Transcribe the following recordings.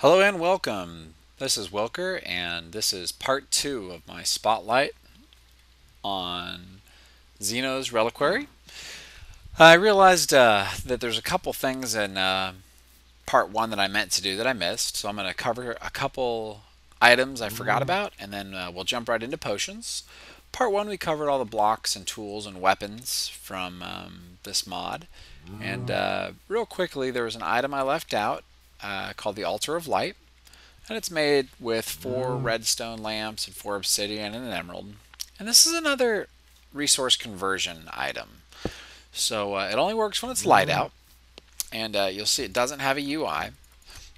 Hello and welcome. This is Wylker, and this is part 2 of my spotlight on Xeno's Reliquary. I realized that there's a couple things in part 1 that I meant to do that I missed, so I'm going to cover a couple items I forgot about, and then we'll jump right into potions. Part 1, we covered all the blocks and tools and weapons from this mod. And real quickly, there was an item I left out called the Altar of Light. And it's made with 4 redstone lamps and 4 obsidian and an emerald. And this is another resource conversion item. So it only works when it's light out. And you'll see it doesn't have a UI.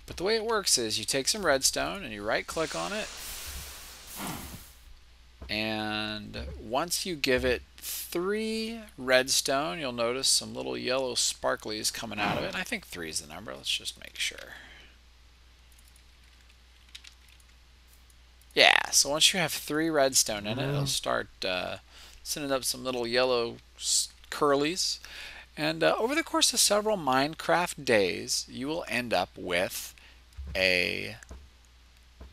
But the way it works is you take some redstone and you right click on it. And once you give it 3 redstone, you'll notice some little yellow sparklies coming out of it. And I think 3 is the number. Let's just make sure. Yeah, so once you have 3 redstone in it, it'll start sending up some little yellow curlies. And over the course of several Minecraft days, you will end up with a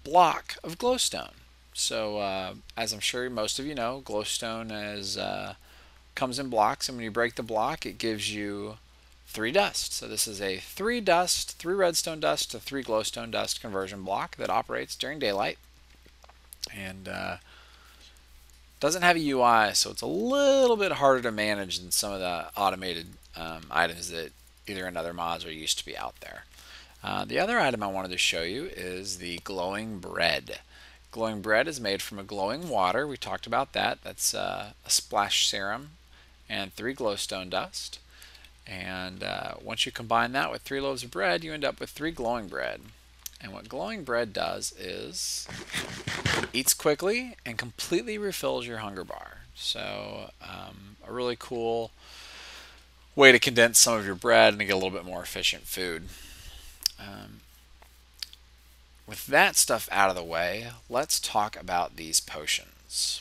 block of glowstone. So, as I'm sure most of you know, glowstone comes in blocks, and when you break the block, it gives you 3 dust. So this is a 3 redstone dust to 3 glowstone dust conversion block that operates during daylight. And doesn't have a UI, so it's a little bit harder to manage than some of the automated items that either in other mods or used to be out there. The other item I wanted to show you is the glowing bread. Glowing bread is made from a glowing water. We talked about that. That's a splash serum and 3 glowstone dust. And once you combine that with 3 loaves of bread, you end up with 3 glowing bread. And what glowing bread does is eats quickly and completely refills your hunger bar. So a really cool way to condense some of your bread and get a little bit more efficient food. With that stuff out of the way, let's talk about these potions.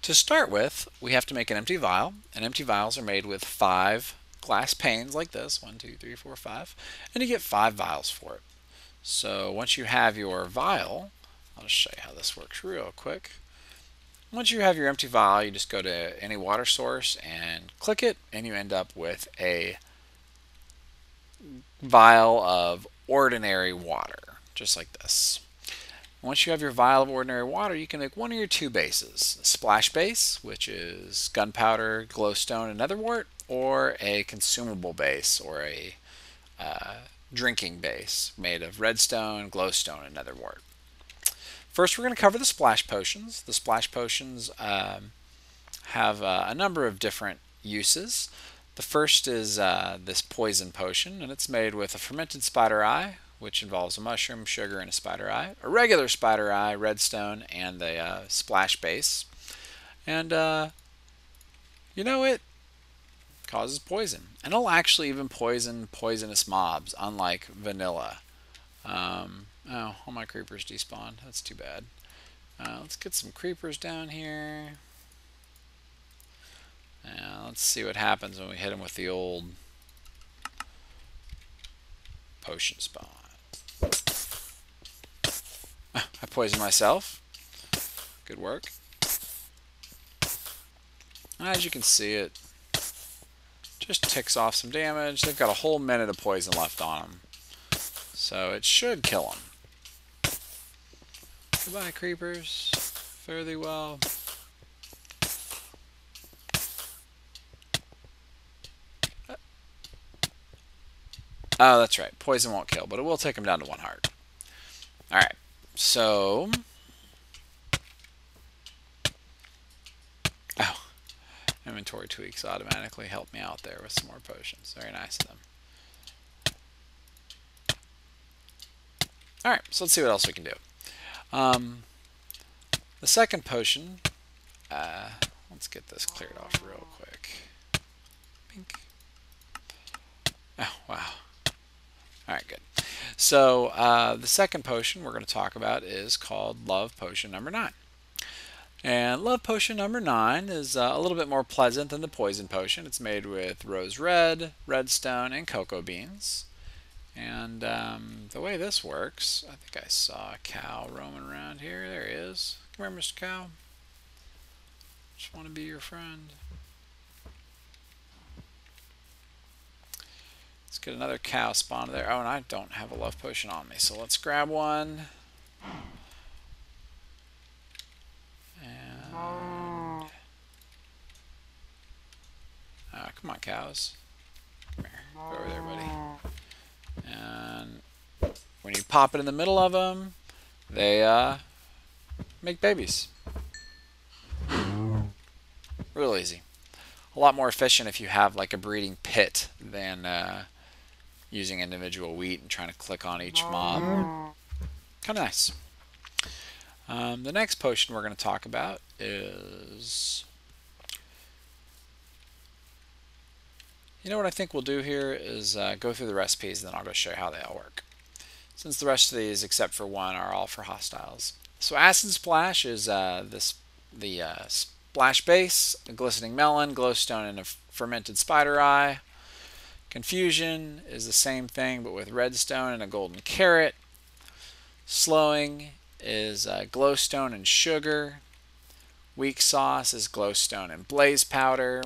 To start with, we have to make an empty vial, and empty vials are made with 5 glass panes like this, 1, 2, 3, 4, 5, and you get 5 vials for it. So once you have your vial, I'll just show you how this works real quick. Once you have your empty vial, you just go to any water source and click it, and you end up with a vial of ordinary water, just like this. Once you have your vial of ordinary water, you can make one of your 2 bases. A splash base, which is gunpowder, glowstone, and netherwort, or a consumable base, or a drinking base made of redstone, glowstone, and netherwort. First, we're going to cover the splash potions. The splash potions have a number of different uses. The first is this poison potion, and it's made with a fermented spider eye, which involves a mushroom, sugar, and a spider eye, a regular spider eye, redstone, and the splash base. And it causes poison, and it'll actually even poison poisonous mobs, unlike vanilla. Oh, all my creepers despawned. That's too bad. Let's get some creepers down here. Let's see what happens when we hit them with the old potion spawn. I poisoned myself. Good work. As you can see, it just ticks off some damage. They've got a whole minute of poison left on them, so it should kill them. Goodbye, creepers. Fare thee well. Oh, that's right. Poison won't kill, but it will take them down to 1 heart. Alright, so... Oh, inventory tweaks automatically help me out there with some more potions. Very nice of them. Alright, so let's see what else we can do. The second potion, let's get this cleared off real quick. Pink. Oh, wow. Alright, good. So the second potion we're going to talk about is called Love Potion number 9. And Love Potion number 9 is a little bit more pleasant than the Poison Potion. It's made with rose red, redstone, and cocoa beans. And the way this works, I think I saw a cow roaming around here. There he is. Come here, Mr. Cow. Just want to be your friend. Let's get another cow spawned there. Oh, and I don't have a love potion on me, so let's grab one. And come on, cows. Come here. Go over there, buddy. And when you pop it in the middle of them, they make babies. Real easy. A lot more efficient if you have like a breeding pit than using individual wheat and trying to click on each mob. Kind of nice. The next potion we're going to talk about is... You know what I think we'll do here is go through the recipes, and then I'll go show you how they all work. Since the rest of these, except for one, are all for hostiles. So Acid Splash is the splash base, a glistening melon, glowstone, and a fermented spider eye. Confusion is the same thing, but with redstone and a golden carrot. Slowing is glowstone and sugar. Weak sauce is glowstone and blaze powder.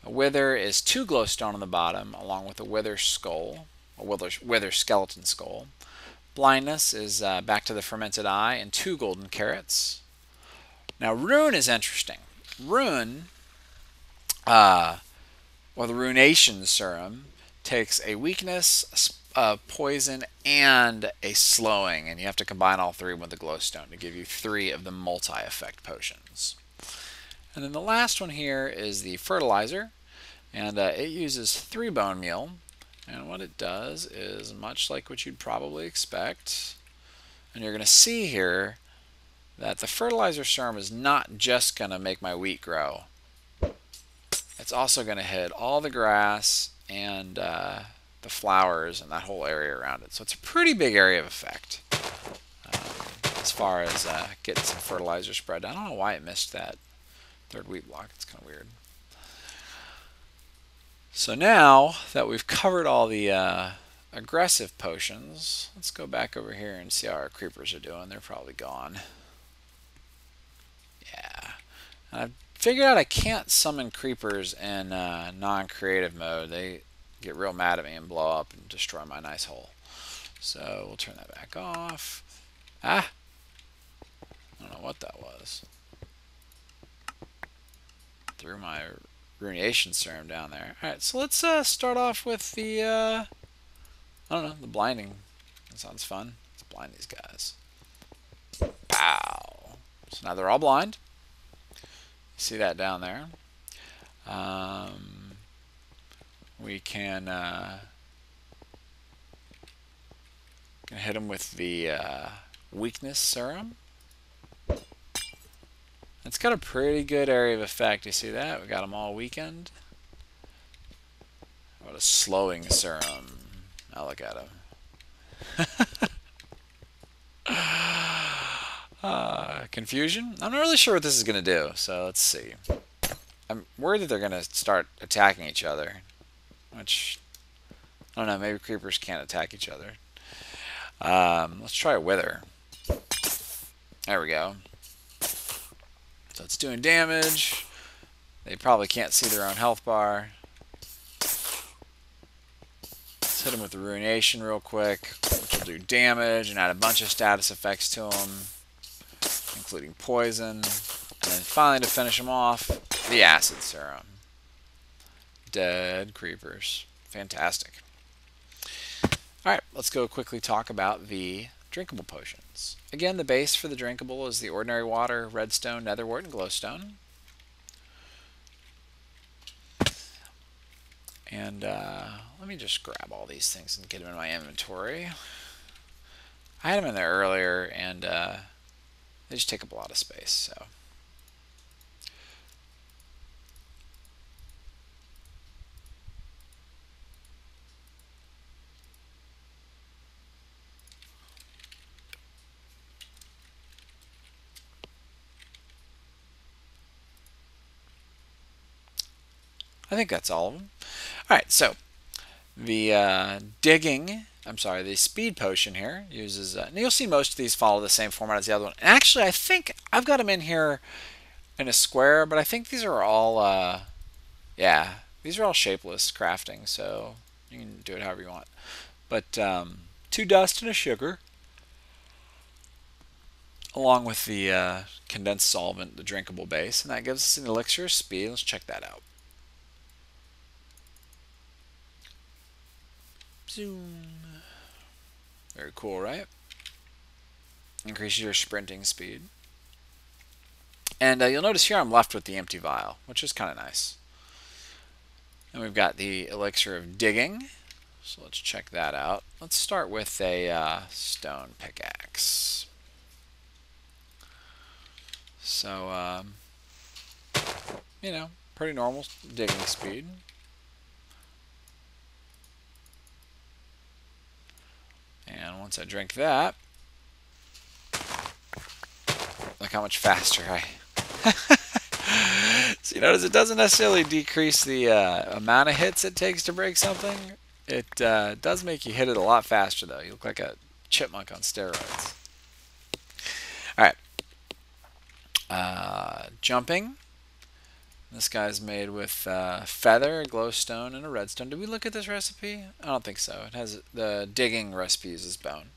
A wither is 2 glowstone on the bottom, along with a wither skull, a wither skeleton skull. Blindness is back to the fermented eye and 2 golden carrots. Now rune is interesting. Rune, or the runation serum, takes a weakness, a poison, and a slowing, and you have to combine all 3 with the glowstone to give you 3 of the multi-effect potions. And then the last one here is the fertilizer, and it uses 3 bone meal, and what it does is much like what you'd probably expect. And you're going to see here that the fertilizer serum is not just going to make my wheat grow. It's also going to hit all the grass and the flowers and that whole area around it. So it's a pretty big area of effect as far as getting some fertilizer spread. I don't know why it missed that 3rd wheat block. It's kind of weird. So now that we've covered all the aggressive potions, let's go back over here and see how our creepers are doing. They're probably gone. Yeah. I figured out I can't summon creepers in non-creative mode. They get real mad at me and blow up and destroy my nice hole. So we'll turn that back off. Ah! I don't know what that was. Threw my ruination serum down there. Alright, so let's start off with the, I don't know, the blinding. That sounds fun. Let's blind these guys. Pow! So now they're all blind. See that down there? We can hit them with the weakness serum. It's got a pretty good area of effect. You see that? We got them all weakened. What a slowing serum. Now look at him. Confusion? I'm not really sure what this is going to do, so let's see. I'm worried that they're going to start attacking each other. Which, I don't know, maybe creepers can't attack each other. Let's try a wither. There we go. So it's doing damage. They probably can't see their own health bar. Let's hit them with the ruination real quick, which will do damage and add a bunch of status effects to them, including poison. And then finally, to finish them off, the acid serum. Dead creepers. Fantastic. Alright, let's go quickly talk about the drinkable potions. Again, the base for the drinkable is the ordinary water, redstone, netherwort, and glowstone. And let me just grab all these things and get them in my inventory. I had them in there earlier, and they just take up a lot of space, so... I think that's all of them. Alright, so The the speed potion here uses, and you'll see most of these follow the same format as the other one. Actually, I think I've got them in here in a square, but I think these are all, yeah, these are all shapeless crafting, so you can do it however you want. But 2 dust and a sugar, along with the condensed solvent, the drinkable base, and that gives us an elixir of speed. Let's check that out. Zoom. Very cool, right? Increases your sprinting speed. And you'll notice here I'm left with the empty vial, which is kind of nice. And we've got the elixir of digging. So let's check that out. Let's start with a stone pickaxe. So, you know, pretty normal digging speed. And once I drink that, look how much faster I... So you notice it doesn't necessarily decrease the amount of hits it takes to break something. It does make you hit it a lot faster, though. You look like a chipmunk on steroids. All right. Jumping. This guy's made with feather, a glowstone, and a redstone. Did we look at this recipe? I don't think so. It has the digging recipe uses bone.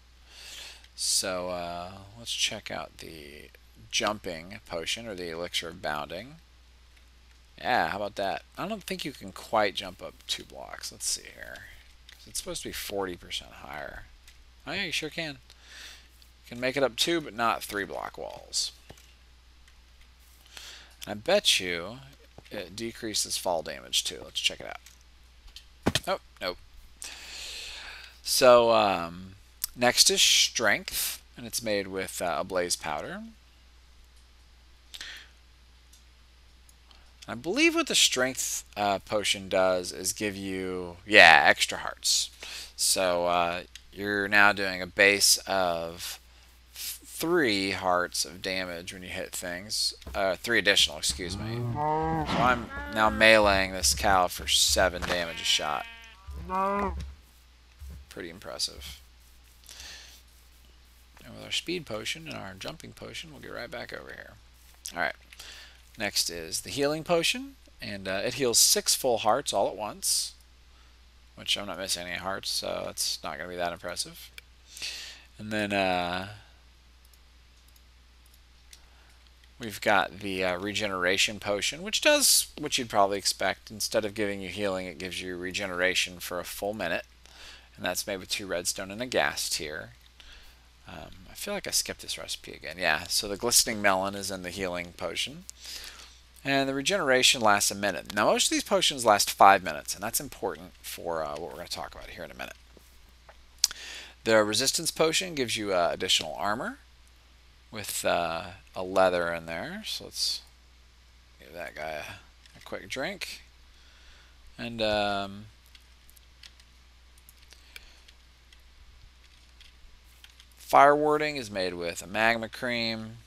So let's check out the jumping potion, or the elixir of bounding. Yeah, how about that? I don't think you can quite jump up 2 blocks. Let's see here. It's supposed to be 40% higher. Oh yeah, you sure can. You can make it up 2, but not 3 block walls. I bet you it decreases fall damage too. Let's check it out. Oh, nope. So next is strength, and it's made with a blaze powder. I believe what the strength potion does is give you, yeah, extra hearts. So you're now doing a base of 3 hearts of damage when you hit things. 3 additional, excuse me. So I'm now meleeing this cow for 7 damage a shot. Pretty impressive. And with our speed potion and our jumping potion, we'll get right back over here. Alright. Next is the healing potion, and it heals 6 full hearts all at once, which I'm not missing any hearts, so it's not going to be that impressive. And then we've got the regeneration potion, which does what you'd probably expect. Instead of giving you healing, it gives you regeneration for a full minute, and that's made with 2 redstone and a ghast here. I feel like I skipped this recipe again. Yeah, so the glistening melon is in the healing potion. And the regeneration lasts a minute. Now, most of these potions last 5 minutes, and that's important for what we're going to talk about here in a minute. The resistance potion gives you additional armor with a leather in there. So let's give that guy a quick drink. And fire warding is made with a magma cream.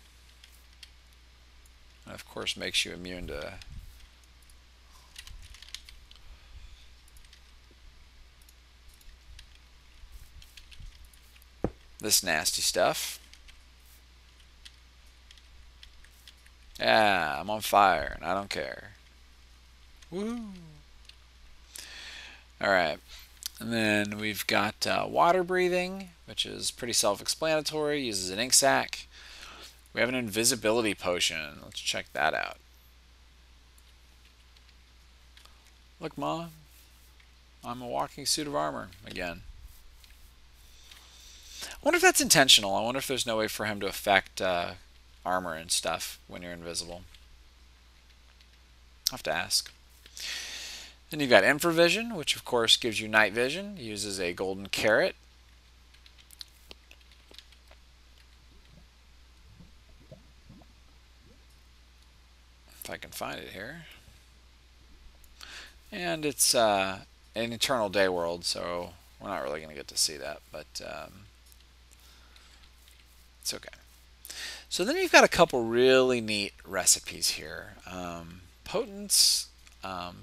And of course makes you immune to this nasty stuff. Yeah, I'm on fire and I don't care. Woo! Alright, and then we've got water breathing, which is pretty self-explanatory, uses an ink sac. We have an invisibility potion. Let's check that out. Look, Ma. I'm a walking suit of armor again. I wonder if that's intentional. I wonder if there's no way for him to affect armor and stuff when you're invisible. I'll have to ask. Then you've got infravision, which of course gives you night vision. Uses a golden carrot. If I can find it here. And it's an eternal day world, so we're not really going to get to see that, but it's okay. So then you've got a couple really neat recipes here. Potence,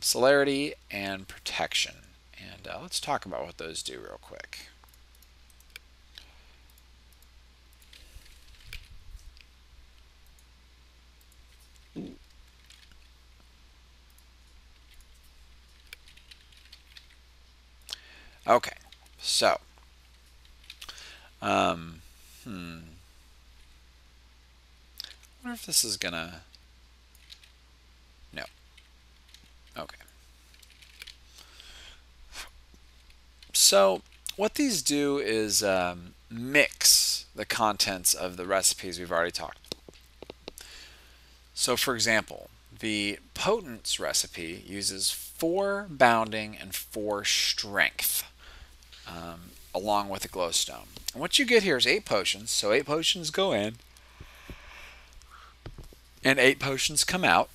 celerity, and protection. And let's talk about what those do real quick. Okay, so I wonder if this is gonna. No. Okay. So what these do is mix the contents of the recipes we've already talked. So for example, the Potence recipe uses 4 bounding and 4 strength, along with a glowstone. And what you get here is 8 potions. So 8 potions go in, and 8 potions come out.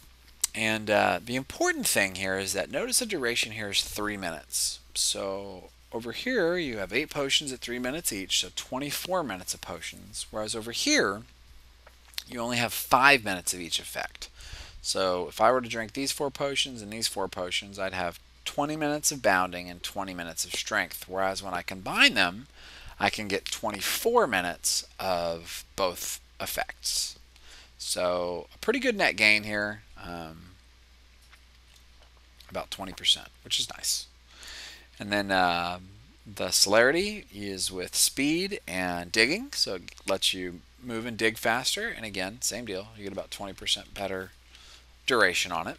And the important thing here is that notice the duration here is 3 minutes. So over here you have 8 potions at 3 minutes each, so 24 minutes of potions. Whereas over here you only have 5 minutes of each effect. So if I were to drink these 4 potions and these 4 potions, I'd have 20 minutes of bounding and 20 minutes of strength. Whereas when I combine them, I can get 24 minutes of both effects. So a pretty good net gain here, about 20%, which is nice. And then the celerity is with speed and digging, so it lets you move and dig faster. And again, same deal, you get about 20% better duration on it.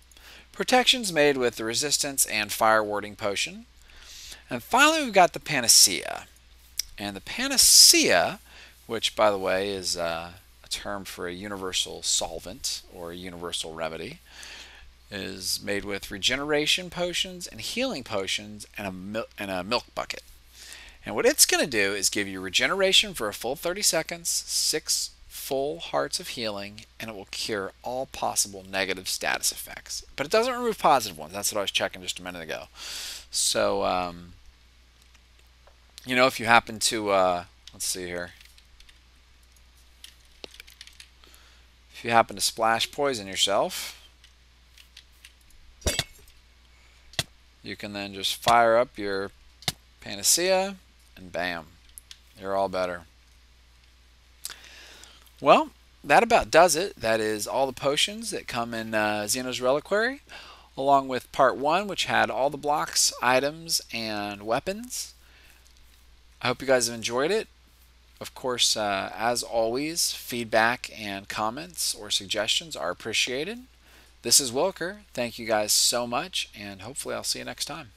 Protection's made with the resistance and fire warding potion. And finally, we've got the panacea. And the panacea, which by the way is a term for a universal solvent or a universal remedy, is made with regeneration potions and healing potions and a milk bucket. And what it's going to do is give you regeneration for a full 30 seconds, 6 full hearts of healing, and it will cure all possible negative status effects. But it doesn't remove positive ones. That's what I was checking just a minute ago. So, you know, if you happen to, let's see here. If you happen to splash poison yourself, you can then just fire up your panacea and bam, you're all better. Well, that about does it. That is all the potions that come in Xeno's Reliquary, along with part 1, which had all the blocks, items, and weapons. I hope you guys have enjoyed it. Of course, as always, feedback and comments or suggestions are appreciated. This is Wylker. Thank you guys so much, and hopefully I'll see you next time.